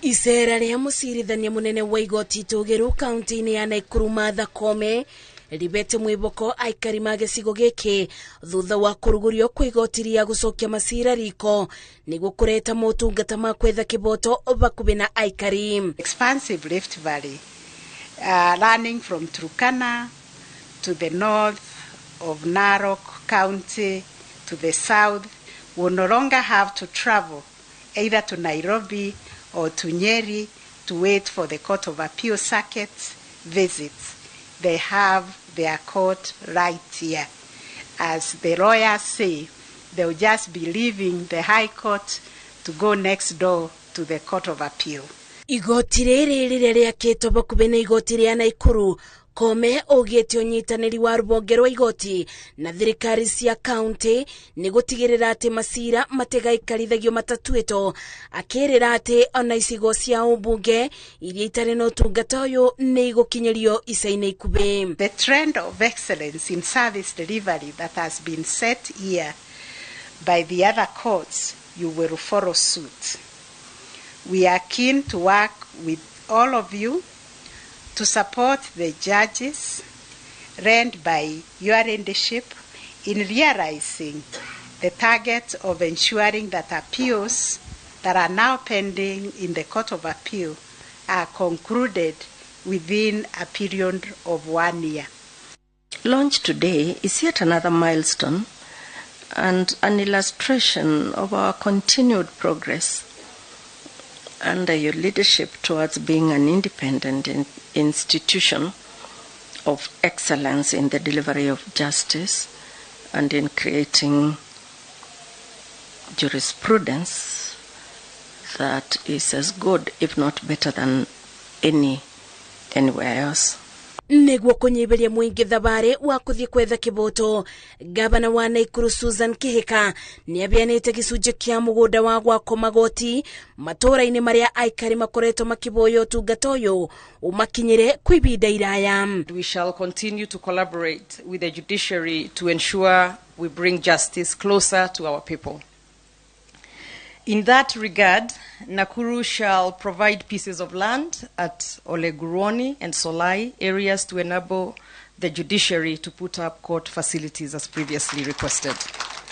Isera ria musirithania munene wa igoti Tugiru kaunti-ini ya Nakuru Martha Koome ribete mwiboko aikari ma gicigo giki thutha wa kurugurio kwa igoti ria gucokia masira riko niguo kureta motungata ma kwetha kiboto bakubi na aikari. Expansive Rift Valley, running from Turkana to the north of Narok County to the south, will no longer have to travel either to Nairobi or to Nyeri to wait for the Court of Appeal circuit visits. They have their court right here. As the lawyers say, they'll just be leaving the High Court to go next door to the Court of Appeal. Igoti riri riakitwo bakubi na igoti ria Nakuru. Koome ogete onyitaniri wa rubonge rwa igoti na thirikari cia county ni gutigirira ati masira mategaikarithagia matatueto akirira ati ona icigo cia ubunge iria itari no tungata uyu ni igukinyerio icaine ikube. The trend of excellence in service delivery that has been set here by the other courts, you will follow suit. We are keen to work with all of you to support the judges led by your leadership in realizing the target of ensuring that appeals that are now pending in the Court of Appeal are concluded within a period of 1 year. Launch today is yet another milestone and an illustration of our continued progress under your leadership towards being an independent institution of excellence in the delivery of justice and in creating jurisprudence that is as good, if not better, than anywhere else. Niguo kunyibiria mwingi thabari wa kuthie kwetha kiboto, gavana wa Nakuru Susan Kihika ni abianite gicunje kia mugunda wa gwako magoti matura-ini maria aikari makoretwo makiboyo tungata uyu umakinyire kwibinda iraya. We shall continue to collaborate with the judiciary to ensure we bring justice closer to our people. In that regard, Nakuru shall provide pieces of land at Oleguruoni and Solai areas to enable the judiciary to put up court facilities as previously requested.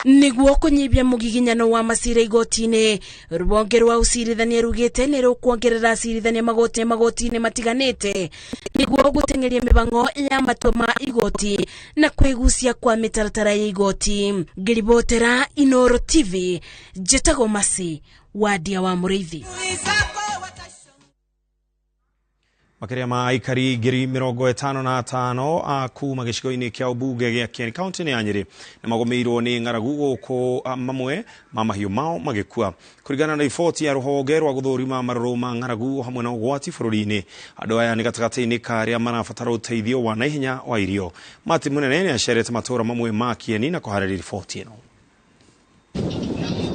Niguo kunyibia mugiginyano wa masira igoti-ini rubonge rwa ucirithania rugite ni rukuongerera acirithania magoti-ini matiganite niguo gutengeria mibango ya matua ma igoti na kwigucia kwa mitaratara ya igoti. Ngiribotera Inooro TV, Jetago Masi, wadia wa Muriithi. Makiria ma aikari 55,000 a kuma gicigo-ini kia ubunge gia Kieni kaunti-ini ya Nyeri na magomeirwo ni ng'aragu guku mamwe ma mahiu mao magikua. Kurigana na riboti ya ruhonge rwa guthurima maruru ma ng'aragu hamwe na ugwati bururi-ini, andu aya ni gatagati-ini ka aria marabatara uteithio wa naihenya wa irio. Mati munene ni acerete matura mamwe ma Kieni na kuharĩria riboti ino.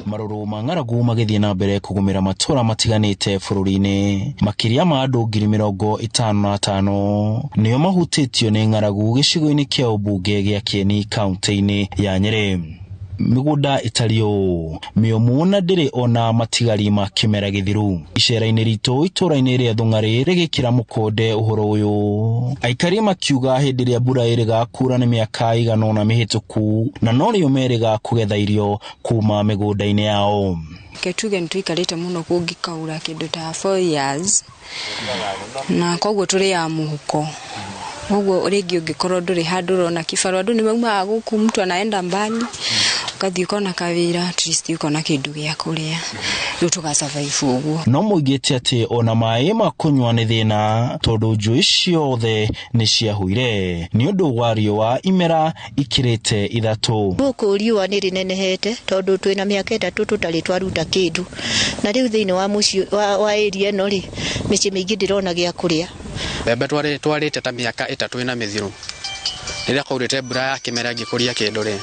Maruru ma ng'aragu magithie na mbere kugumira matura matiganite bururi-ini. Makiria ma andu 55,000 nio mahutitio ni ng'aragu gicigo-ini kia ubunge gia Kieni kaunti-ini ya Nyeri. Migunda itario miomu na ndiri ona matigari ma kimera githiru. Icera-ini ritu itura-ini ria Thung'ari rigikira mukonde uhoro uyu. Aikari makiuga hindi ria mbura iriga kura ni miaka igana ona mihituku na no rio meriga kugetha irio kuma migunda-ini yao. Ketuge ntuikarite muno kungikaura kindu ta 4 years na koguo turi ya muhuko. Koguo rigi ungikorwo nduri handu rona kibaru andu ni mauma guku mtu anaenda mbali kathi ukona kawira at least ukona kindu gia kuria rutuga survive uguo. No muigite ati ona mai makunywa ni thina tondu njui ciothe ni ciahuire ni undu wa riua imera ikirite ithatu. Guku riua ni rinenehete tondu twina miaka 3 tutari twaruta kindu na riu thiini wa muci wa area no ri mici mingi ndirona gia kuria. Bebe twarite ta miaka 3 ina mithiru riria kaurite mbura ya kimera gikuria kindu ri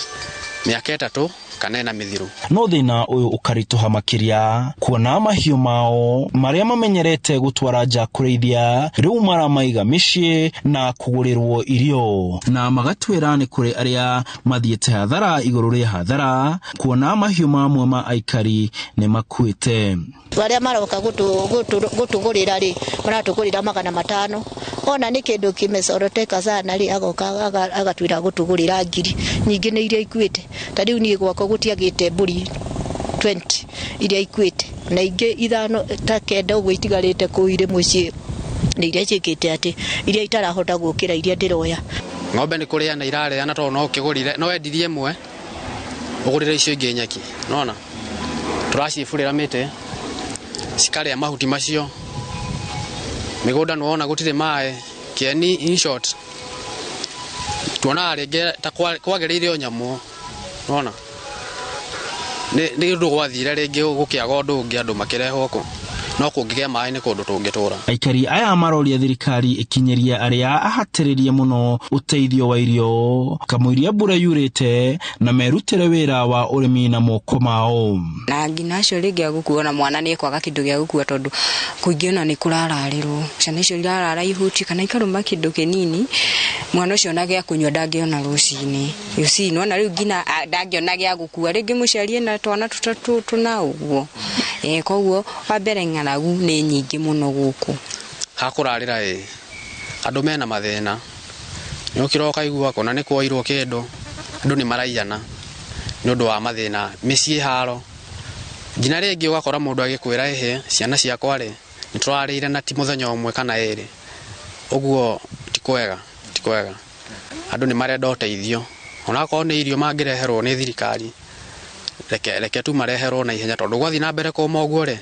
miaka 3 kanena mithiru. No thina uyu ukarituha makiria kuona mahiu mao maria mamenyerete gutwara nja kureithia riu maramaiga micii na kugurirwo irio na magatwira ni kuri aria mathiete hathara iguru ria hathara kuona mahiu mamwe ma aikari ni makuite. Waria maroka gutugurira ri maratugurira 500 ona ni kindu kimesoroteka sana ri agoka agatwira gutugurira ngiri nyingi ni iria ikuite ta riu ni gwako gutiagite mburi 20 iria ikuite na ingi ithano ta kenda ugo itigarite kuire mucii ni iria cikite ati iria itarahota gukira iria ndiroya. Ng'ombe ni kuria na irare ana to no kigurire no endirie mwe ugurire icio ingi nyaki nona turacifurira mite sikare mahuti macio migunda nuona gutire mae kieni in short tuona rege ta kwagereire onyamu nona ni ndu gwathire rege gukiaga undu ungi andu makireho ko no kungigia mae ni kundu tungitura. Aikari aya maroria thirikari ikinyeria aria ahatiririe muno uteithio wa irio kamuiria mbura yurite na merutire wira wa urimi na moko mao na nginacio ringi agukuona mwana ni ekwaga kindu gia gukua tondu kuingiona ni kurararirwo ciana icio irarara ihuti kana ikaruma kindu kinini mwana ucio na gia kunywa ndangiona rucini yusi nona riu ngina ndangiona gia gukua ringi muciarie na twana tutatu tuna uguo koguo wambere ng'aragu ni nyingi muno guku hakurarira andu mena mathina ni ukiroka igua kona ni kuoirwo kindu andu ni maraiyana ni undu wa mathina micii haro ngina ringi ugakora mundu agikwira ciana ciakwa ri ni turarire na ti muthenya umwe kana eri uguo tikwega andu ni marenda uteithio ona ko ni irio mangireherwo ni thirikari reke tu mareherwo na ihenya tondu gwathi na mbere ko moguo ri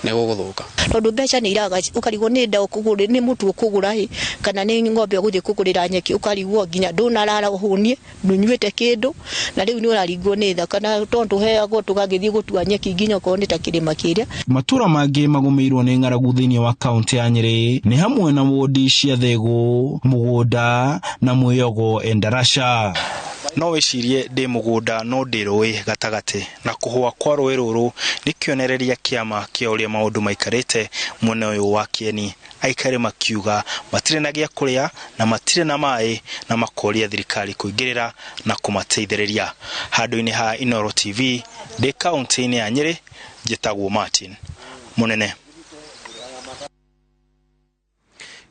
ni guguthuka tondu mbeca ni iraga ukarigo ni nda ukugura ni mutu ukugura kana ni ng'ombe uguthie kugurira nyeki ukarigwo nginya ndunarara uhunie ndunyuite kindu na riu ni urarigwo ni tha kana tondu heagwo tugagithie gutua nyeki nginya ko ni ta kirima kiria. Matura mangi magumirwo ni ng'aragu thiini wa kaunti ya Nyeri ni hamwe na wodi cia Thegu, Mugunda na Mwiyogo Endarasha. No wicirie ndi mugunda no ndirui gatagati na kuhwa kwa rui ruru ni kionereria kiama kia uria maundu maikarite mwena uyu wa Kieni. Aikari makiuga matire na gia kuria na matire na mai na makoria thirikari kuingirira na kumateithiriria. Handu-ini ha Inooro TV ndi kaunti-ini ya Nyeri, njitagwo Martin Munene.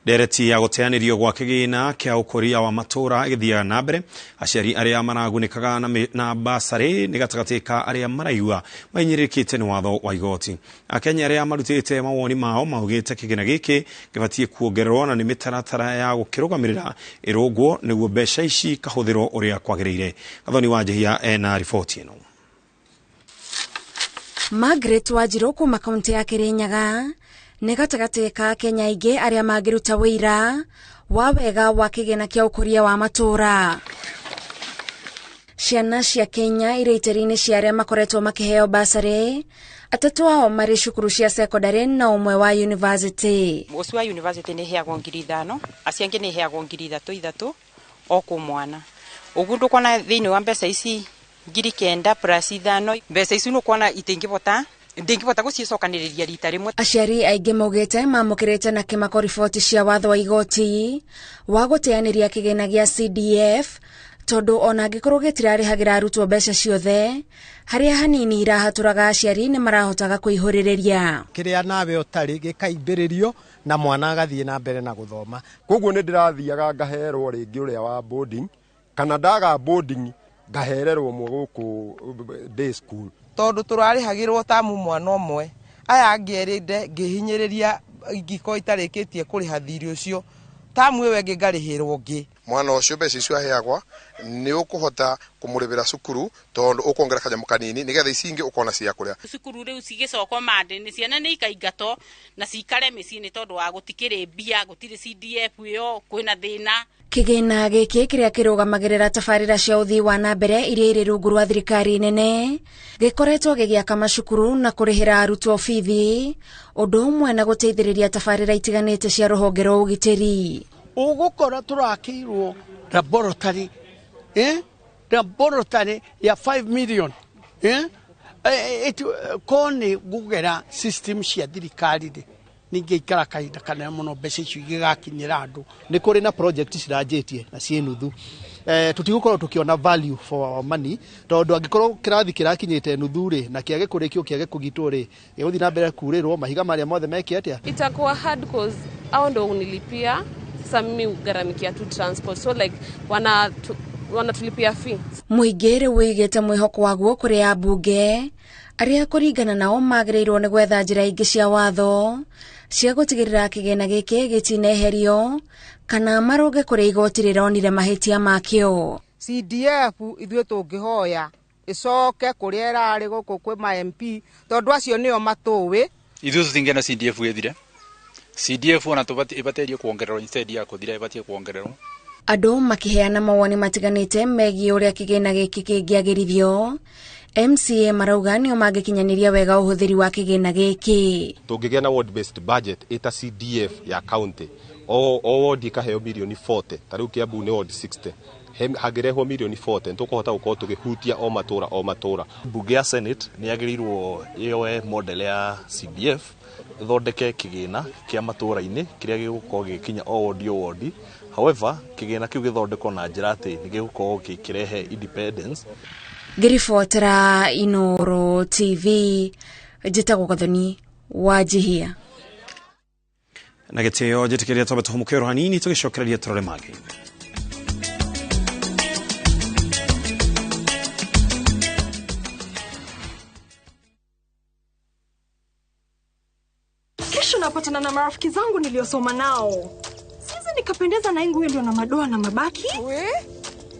Dereti ya guteanirio gwa kigina kia ukoria wa matura igithia na mbere aciari aria maragunikaga na basari ni gatagatika aria maraigua mainyirikite ni watho wa igoti. Akenya aria marutite mawoni mao maugite kigina giki gibatie kuongererwo na ni mitaratara ya gukirugamirira irugwo niguo mbeca ici kahuthiro uria kwagiriire. Gathoni Wanjihia ena ripoti ino. Margaret Wajiro kuma kaunti ya Kirinyaga ni gatagati ka Kenya ingi aria magiruta wira wa wega wa kigina kia ukoria wa matura. Ciana cia Kenya ireiteri-ini cia aria makoretwo makiheo basari atatu ao mari cukuru cia secondary na umwe wa university. Ucio wa university ni heagwo 5,000 acio angi ni heagwo 3,300 o ku mwana. Ugu ndukona thiini wa mbeca ici 9,000 plus 5 mbeca ici nukona itingivota gucicokaniriria rita rimwe. Aciari aingi maugite mamukirite na kimako riboti cia watho wa igoti wa guteaniria kigina gia CDF tondu ona angikorwo gitirarihagira arutwo mbeca ciothe haria hanini irahaturaga aciari ni marahotaga kuihuririria kiria nawe utari gikaibiririo na mwana agathie na mbere na guthoma. Koguo ni ndirathiaga ngaherwo ringi uria wa boarding kana ndaga boarding ngahererwo mwe guku day school tondu turarihagirwo tamu mwana omwe aya angierinde ngihinyiriria ingiko itarikitie kuriha thiri ucio tamu ewe ngarihirwo ngi mwana ucio mbeca icio aheagwa ni ukuhota kumuribira cukuru tondu ukongera kanyamu kanini nigetha ici ingi ukona cia kuria cukuru riu cigicokwo mande ni ciana ni ikaingato na cikare micii ni tondu wa gutikire mbia gutire CDF yo kwina thina. Kigina giki kiria kirugamagirira tafarira cia uthii wa na mbere iria iri rungu rwa thirikari nene gikoretwo gigiaka macukuru na kurihira arutwo bithi undu umwe na guteithiriria tafarira itiganite cia ruhonge rwa ugitiri. Ugukora turakirwo laboratory laboratory ya 5 million kone gugera system cia thirikari ninge ikara kahinda kana muno mbeca icio igakinyira andu ni kuri na project ciranjetie na cienuthu tutigukorwo tukiona value for our money tondu angikorwo kirathi kirakinyite nuthu ri na kiage kurikio kiage kugitwo ri guthi na mbere kurirwo mahiga maria mothe meke atia itakuwa hard cause au ndo unilipia sasa mimi ugaramikia tu transport so like wanatulipia fee muingire wigete mwihoko waguo kuri ambunge aria kuringana nao magĩrĩirwo nĩ gwetha njĩra ingĩ cia watho cia gũtigĩrĩra kĩgĩna gĩkĩ gĩtineherio kana maroge kũrĩ igoti rĩronire mahĩtia makĩo. CDF ithuĩ tũngĩhoya ĩcoke kũrĩa ĩrarĩ gũkũ kwĩ ma MP tondũ acio nĩo matũĩ. Ithuĩ tũtingĩenda CDF ĩthire. CDF ona tũbatĩrie kuongererwo instead ya kũthira ĩbatie kuongererwo. Andũ makĩheana mawoni matiganĩte megiĩ ũrĩa kĩgĩna gĩkĩ kĩngĩagĩrithio. MCA marauga nĩo mangĩkinyanĩria wega ũhũthĩri wa kĩgĩna gĩkĩ. Tũngĩgĩa na ward based budget ĩta CDF ya county o ward ikaheo milioni 40 tarĩu Kiambu nĩ ward 60 hangĩrehwo milioni 40 tũkũhota gũkorwo tũkĩhutia o matũra. Bunge ya Senate nĩyagĩrĩirwo ĩoe model ya CDF ĩthondeke kĩgĩna kĩa matũra-inĩ kĩrĩa gĩgũkorwo gĩkinya o ward. However, kĩgĩna kĩu gĩthondekwo na njĩra atĩ nĩgĩgũkorwo gĩkĩrehe independence. Ngiribotera Inooro TV njĩtagwo Gathoni wa Jihia. Na gĩtĩo njĩtĩkĩria twabe tũhũmũkĩrwo hanini tũgĩcokereria tũrore mangĩ. Kesho napatana na marafiki zangu niliosoma nao. Sasa nikapendeza na nguo iliyo na madoa na mabaki.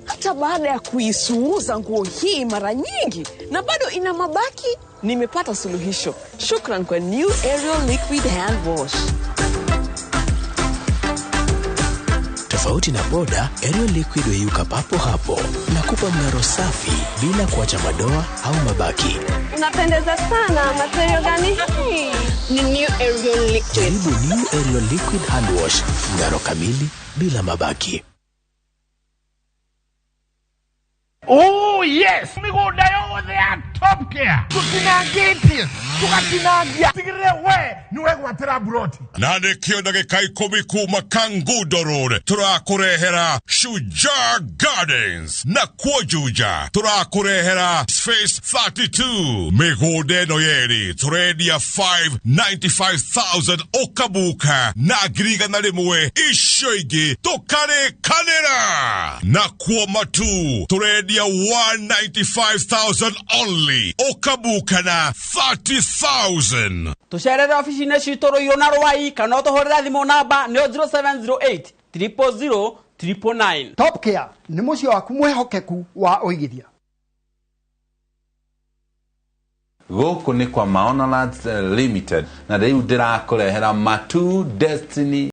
Hata baada ya kuisuuza nguo hii mara nyingi na bado ina mabaki, nimepata suluhisho. Shukran kwa New Ariel Liquid Hand Wash. Tofauti na boda, Ariel Liquid huyuka papo hapo na kupa mng'aro safi bila kuacha madoa au mabaki. Unapendeza sana. Material gani hii? Ni New Ariel Liquid. Jaribu New Ariel Liquid Hand Wash, mng'aro kamili bila mabaki. Oh yes! Migunda yothe ya Top Care. Tutinangĩtie, tũgatinagia. Tigĩrĩre we niwe gwatĩra buroti. Na nĩkĩo ndagĩka 10 kuma Kangundo Road tũrakũrehera Shujaa Gardens na Kuojuja tũrakũrehera Space 32 mĩgũnda ĩno yerĩ tũrendia 595,000 ũkabuka na ngirigana rĩmwe icio ingĩ tũkarĩkanĩra na Kuomatu tũrendia 195,000 only ũkabuka na 30,000. Tucerere ofisi-inĩ citũ Rũirũ na Rwai kana ũtũhũrĩre thimũ namba nĩ 0708 000 999. Top Care nĩ mũciĩ waku mwĩhokeku wa ũigithia. Gũkũ nĩ kwa Maonalands Limited na rĩu ndĩrakũrehera Matu Destiny